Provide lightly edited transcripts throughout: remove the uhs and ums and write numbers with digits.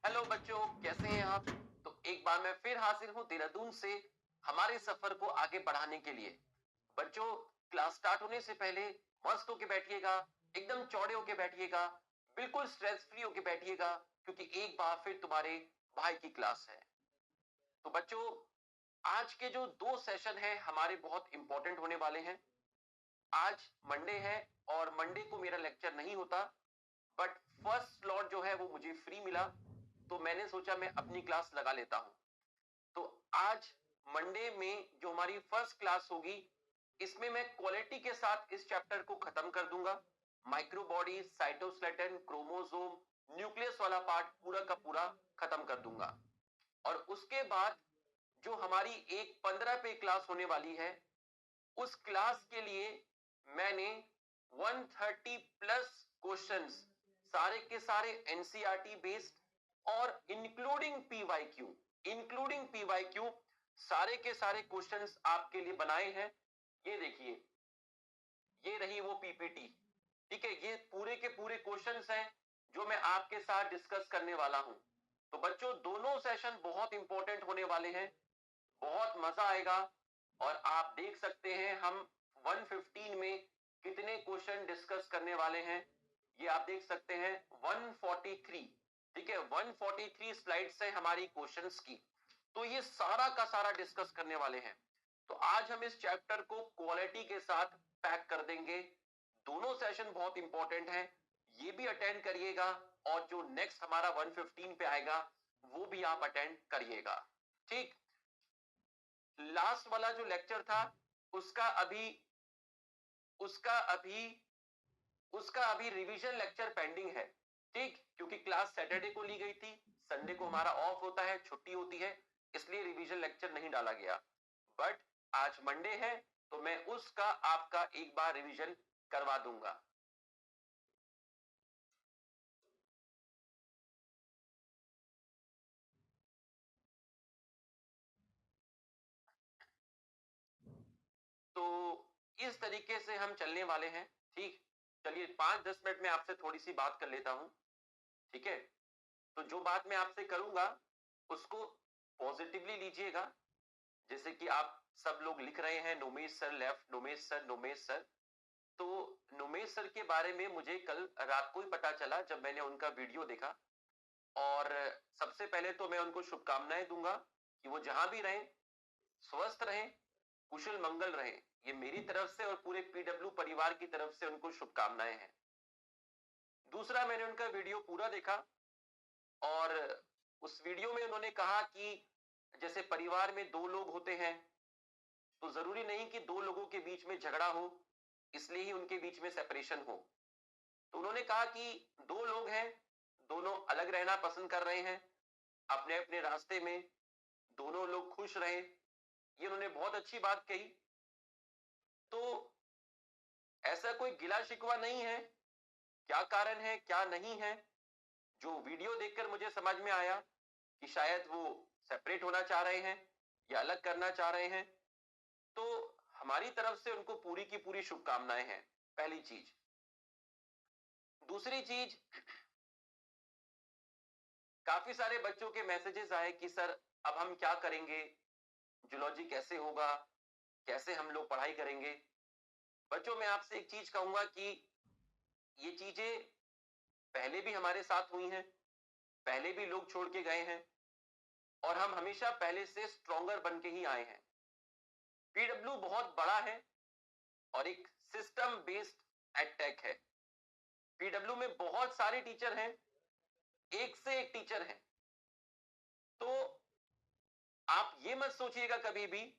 Hello बच्चों, कैसे हैं आप? तो एक बार मैं फिर हाजिर हूं देहरादून से हमारे सफर को आगे बढ़ाने के लिए। बच्चों, क्लास स्टार्ट होने से पहले मस्त होके बैठिएगा, एकदम चौड़े होके बैठिएगा, बिल्कुल स्ट्रेस फ्री होके बैठिएगा, क्योंकि एक बार फिर तुम्हारे भाई की क्लास है। तो बच्चों, आज के जो दो सेशन हैं हमारे बहुत इंपॉर्टेंट होने वाले हैं। आज मंडे है और मंडे को मेरा लेक्चर नहीं होता, बट फर्स्ट स्लॉट जो है वो मुझे फ्री मिला, तो मैंने सोचा मैं अपनी क्लास लगा लेता हूं। तो आज मंडे में जो हमारी फर्स्ट क्लास होगी, इसमें मैं क्वालिटी के साथ इस चैप्टर को खत्म कर दूंगा। माइक्रोबॉडी, साइटोस्केलेटन, क्रोमोसोम, न्यूक्लियस वाला पार्ट पूरा का पूरा खत्म कर दूंगा। और उसके बाद जो हमारी एक 15 पे क्लास होने वाली है, उस क्लास के लिए मैंने 130 प्लस क्वेश्चंस, सारे के सारे एनसीईआरटी बेस्ड और इंक्लूडिंग पीवाईक्यू सारे के सारे क्वेश्चंस आपके लिए बनाए हैं। ये देखिए, ये रही वो पीपीटी। ठीक है, ये पूरे के पूरे क्वेश्चंस हैं जो मैं आपके साथ डिस्कस करने वाला हूं। तो बच्चों, दोनों सेशन बहुत इंपॉर्टेंट होने वाले हैं, बहुत मजा आएगा। और आप देख सकते हैं हम 115 में कितने क्वेश्चन डिस्कस करने वाले हैं। ये आप देख सकते हैं 143। ठीक है, 143 स्लाइड्स है हमारी क्वेश्चंस की। तो ये सारा का सारा डिस्कस करने वाले हैं। तो आज हम इस चैप्टर को क्वालिटी के साथ पैक कर देंगे। दोनों सेशन बहुत इंपॉर्टेंट हैं, ये भी अटेंड करिएगा। और जो नेक्स्ट हमारा 115 पे आएगा वो भी आप अटेंड करिएगा। ठीक, लास्ट वाला जो लेक्चर था उसका अभी उसका अभी उसका अभी रिवीजन लेक्चर पेंडिंग है। ठीक, क्योंकि क्लास सैटरडे को ली गई थी, संडे को हमारा ऑफ होता है, छुट्टी होती है, इसलिए रिवीजन लेक्चर नहीं डाला गया। बट आज मंडे है तो मैं उसका आपका एक बार रिवीजन करवा दूंगा। तो इस तरीके से हम चलने वाले हैं। ठीक, चलिए 5-10 मिनट में आपसे थोड़ी सी बात कर लेता हूं। ठीक है, तो जो बात मैं आपसे करूंगा उसको पॉजिटिवली लीजिएगा। जैसे कि आप सब लोग लिख रहे हैं Nomesh sir left, Nomesh sir, Nomesh sir. तो नोमेश सर के बारे में मुझे कल रात को ही पता चला जब मैंने उनका वीडियो देखा। और सबसे पहले तो मैं उनको शुभकामनाएं दूंगा कि वो जहां भी रहें स्वस्थ रहें, कुशल मंगल रहें। ये मेरी तरफ से और पूरे पीडब्ल्यू परिवार की तरफ से उनको शुभकामनाएं हैं। दूसरा, मैंने उनका वीडियो पूरा देखा और उस वीडियो में उन्होंने कहा कि जैसे परिवार में दो लोग होते हैं तो जरूरी नहीं कि दो लोगों के बीच में झगड़ा हो, इसलिए ही उनके बीच में सेपरेशन हो। तो उन्होंने कहा कि दो लोग हैं, दोनों अलग रहना पसंद कर रहे हैं अपने अपने रास्ते में, दोनों लोग खुश रहे। ये उन्होंने बहुत अच्छी बात कही। तो ऐसा कोई गिला शिकवा नहीं है, क्या कारण है क्या नहीं है। जो वीडियो देखकर मुझे समझ में आया कि शायद वो सेपरेट होना चाह रहे हैं या अलग करना चाह रहे हैं। तो हमारी तरफ से उनको पूरी की पूरी शुभकामनाएं हैं, पहली चीज। दूसरी चीज, काफी सारे बच्चों के मैसेजेस आए कि सर अब हम क्या करेंगे, जूलॉजी कैसे होगा, कैसे हम लोग पढ़ाई करेंगे। बच्चों, मैं आपसे एक चीज कहूंगा कि ये चीजें पहले भी हमारे साथ हुई हैं, पहले भी लोग छोड़ के गए हैं और हम हमेशा पहले से स्ट्रॉन्गर बन के ही आए हैं। पीडब्ल्यू बहुत बड़ा है और एक सिस्टम बेस्ड एडटेक है। पीडब्ल्यू में बहुत सारे टीचर हैं, एक से एक टीचर हैं। तो आप ये मत सोचिएगा कभी भी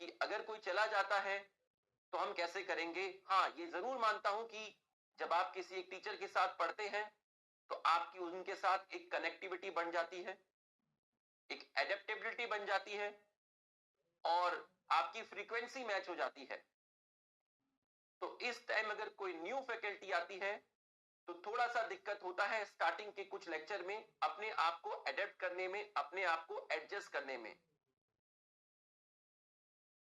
कि अगर कोई चला जाता है तो हम कैसे करेंगे। हाँ, ये जरूर मानता हूं कि जब आप किसी एक टीचर के साथ पढ़ते हैं तो आपकी उनके साथ एक कनेक्टिविटी बन जाती है, एक एडेप्टेबिलिटी बन जाती है और आपकी फ्रीक्वेंसी मैच हो जाती है। तो इस टाइम अगर कोई न्यू फैकल्टी आती है तो थोड़ा सा दिक्कत होता है स्टार्टिंग के कुछ लेक्चर में अपने आप को एडेप्ट करने में, अपने आप को एडजस्ट करने में।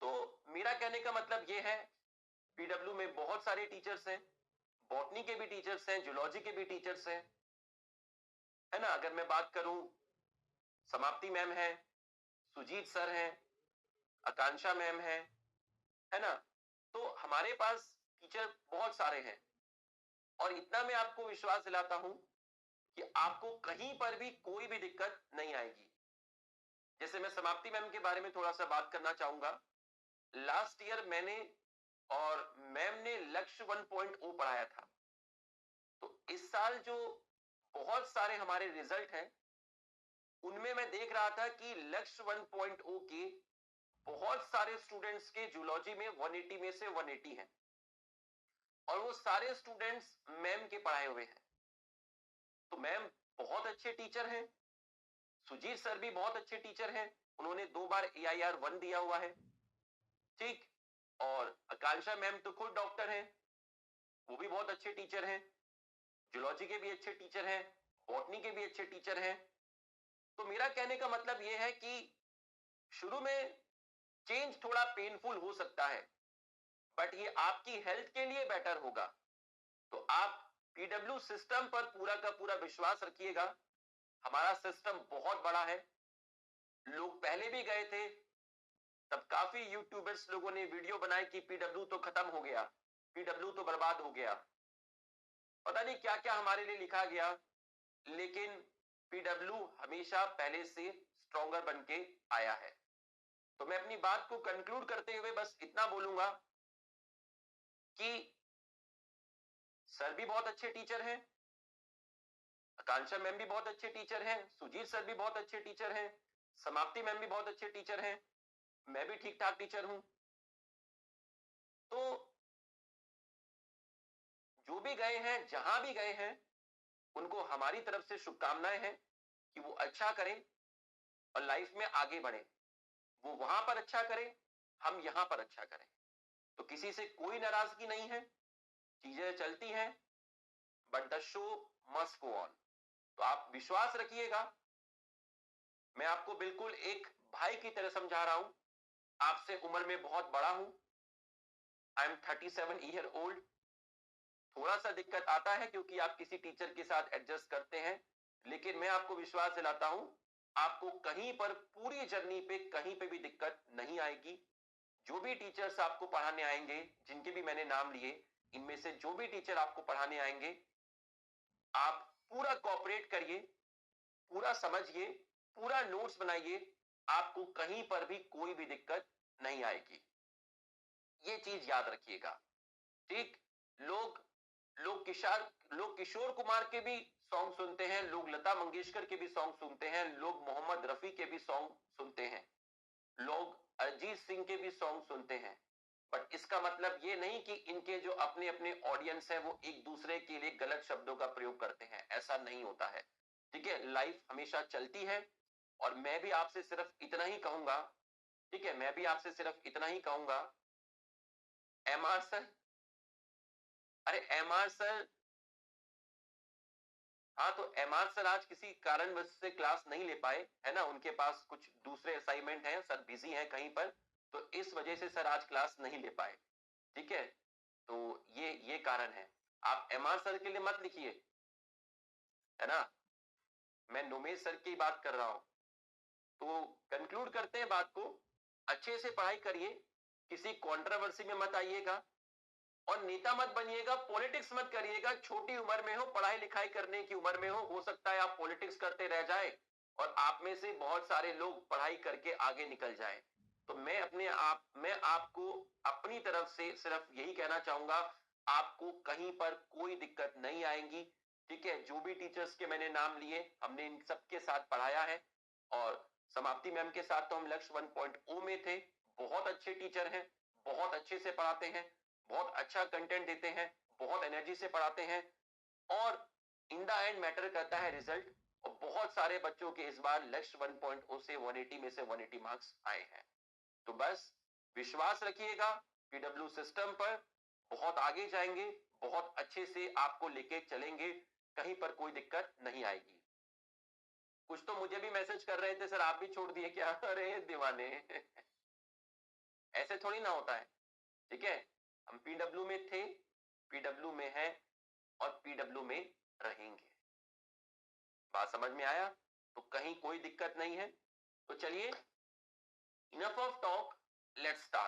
तो मेरा कहने का मतलब यह है, पीडब्ल्यू में बहुत सारे टीचर्स हैं, बॉटनी के भी टीचर्स हैं, जूलॉजी के भी टीचर्स हैं। है ना। अगर मैं बात करूं, समाप्ति मैम है, सुजीत सर हैं, आकांक्षा मैम है ना। तो हमारे पास टीचर बहुत सारे हैं, और इतना मैं आपको विश्वास दिलाता हूं कि आपको कहीं पर भी कोई भी दिक्कत नहीं आएगी। जैसे मैं समाप्ति मैम के बारे में थोड़ा सा बात करना चाहूंगा। लास्ट ईयर मैंने और मैम ने लक्ष्य 1.0 पढ़ाया था। तो इस साल जो बहुत सारे हमारे रिजल्ट हैं, उनमें मैं देख रहा था कि लक्ष्य 1.0 के बहुत सारे स्टूडेंट्स के जूलॉजी में 180 में से 180 हैं, और वो सारे स्टूडेंट्स मैम के पढ़ाए हुए हैं। तो मैम बहुत अच्छे टीचर हैं, सुजीत सर भी बहुत अच्छे टीचर हैं, उन्होंने 2 बार AIR 1 दिया हुआ है, ठीक। और आकांक्षा मैम तो खुद डॉक्टर हैं, वो भी बहुत अच्छे टीचर हैं, जूलॉजी के भी अच्छे टीचर हैं, बॉटनी के भी अच्छे टीचर हैं। तो मेरा कहने का मतलब यह है कि शुरू में चेंज थोड़ा पेनफुल हो सकता है, बट ये आपकी हेल्थ के लिए बेटर होगा। तो आप पीडब्ल्यू सिस्टम पर पूरा का पूरा विश्वास रखिएगा। हमारा सिस्टम बहुत बड़ा है, लोग पहले भी गए थे, तब काफी यूट्यूबर्स लोगों ने वीडियो बनाए कि पीडब्ल्यू तो खत्म हो गया, पीडब्ल्यू तो बर्बाद हो गया, पता नहीं क्या क्या हमारे लिए लिखा गया, लेकिन पीडब्ल्यू हमेशा पहले से स्ट्रॉन्गर बन के आया है। तो मैं अपनी बात को कंक्लूड करते हुए बस इतना बोलूंगा कि सर भी बहुत अच्छे टीचर हैं, आकांक्षा मैम भी बहुत अच्छे टीचर हैं, सुजीत सर भी बहुत अच्छे टीचर हैं, समाप्ति मैम भी बहुत अच्छे टीचर हैं, मैं भी ठीक ठाक टीचर हूं। तो जो भी गए हैं, जहां भी गए हैं, उनको हमारी तरफ से शुभकामनाएं हैं कि वो अच्छा करें और लाइफ में आगे बढ़े। वो वहां पर अच्छा करें, हम यहां पर अच्छा करें। तो किसी से कोई नाराजगी नहीं है, चीजें चलती हैं, but the show must go on. तो आप विश्वास रखिएगा, मैं आपको बिल्कुल एक भाई की तरह समझा रहा हूं, आपसे उम्र में बहुत बड़ा हूं, आई एम 37 ईयर ओल्ड। थोड़ा सा दिक्कत आता है क्योंकि आप किसी टीचर के साथ एडजस्ट करते हैं, लेकिन मैं आपको विश्वास दिलाता हूं, आपको कहीं पर पूरी जर्नी पे कहीं पे भी दिक्कत नहीं आएगी। जो भी टीचर्स आपको पढ़ाने आएंगे, जिनके भी मैंने नाम लिए, इनमें से जो भी टीचर आपको पढ़ाने आएंगे, आप पूरा कोऑपरेट करिए, पूरा समझिए, पूरा नोट्स बनाइए, आपको कहीं पर भी कोई भी दिक्कत नहीं आएगी। ये चीज याद रखिएगा, ठीक। लोग लोग किशोर कुमार के भी सॉन्ग सुनते हैं, लोग लता मंगेशकर के भी सॉन्ग सुनते हैं, लोग मोहम्मद रफी के भी सॉन्ग सुनते हैं, लोग अरिजीत सिंह के भी सॉन्ग सुनते हैं। बट इसका मतलब ये नहीं कि इनके जो अपने अपने ऑडियंस है वो एक दूसरे के लिए गलत शब्दों का प्रयोग करते हैं, ऐसा नहीं होता है, ठीक है। लाइफ हमेशा चलती है, और मैं भी आपसे सिर्फ इतना ही कहूंगा, ठीक है, मैं भी आपसे सिर्फ इतना ही कहूंगा, एमआर सर, अरे एमआर सर, हाँ, तो एमआर सर आज किसी कारणवश से क्लास नहीं ले पाए, है ना, उनके पास कुछ दूसरे असाइनमेंट हैं, सर बिजी हैं कहीं पर, तो इस वजह से सर आज क्लास नहीं ले पाए, ठीक है। तो ये कारण है। आप एमआर सर के लिए मत लिखिए, है ना, मैं नोमेश सर की बात कर रहा हूं। तो कंक्लूड करते हैं बात को, अच्छे से पढ़ाई करिए, किसी कंट्रोवर्सी में मत आइएगा, और नेता मत बनिएगा, पॉलिटिक्स मत करिएगा। छोटी उम्र में हो, पढ़ाई लिखाई करने की उम्र में हो सकता है आप पॉलिटिक्स करते रह जाए और आप में से बहुत सारे लोग पढ़ाई करके आगे निकल जाएं। तो मैं आपको अपनी तरफ से सिर्फ यही कहना चाहूंगा, आपको कहीं पर कोई दिक्कत नहीं आएगी, ठीक है। जो भी टीचर्स के मैंने नाम लिए, हमने इन सबके साथ पढ़ाया है, और समाप्ति मैम के साथ तो हम लक्ष्य 1.0 में थे। बहुत अच्छे टीचर हैं, बहुत अच्छे से पढ़ाते हैं, बहुत अच्छा कंटेंट देते हैं, बहुत एनर्जी से पढ़ाते हैं, और इन द एंड मैटर करता है रिजल्ट। और बहुत सारे बच्चों के इस बार लक्ष्य 1.0 से 180 में से 180 मार्क्स आए हैं। तो बस विश्वास रखिएगा पीडब्ल्यू सिस्टम पर, बहुत आगे जाएंगे, बहुत अच्छे से आपको लेके चलेंगे, कहीं पर कोई दिक्कत नहीं आएगी। कुछ तो मुझे भी मैसेज कर रहे थे, सर आप भी छोड़ दिए क्या? अरे दीवाने ऐसे थोड़ी ना होता है, ठीक है। हम पीडब्ल्यू में थे, पीडब्ल्यू में हैं, और पीडब्ल्यू में रहेंगे। बात समझ में आया? तो कहीं कोई दिक्कत नहीं है। तो चलिए, enough of talk, let's start.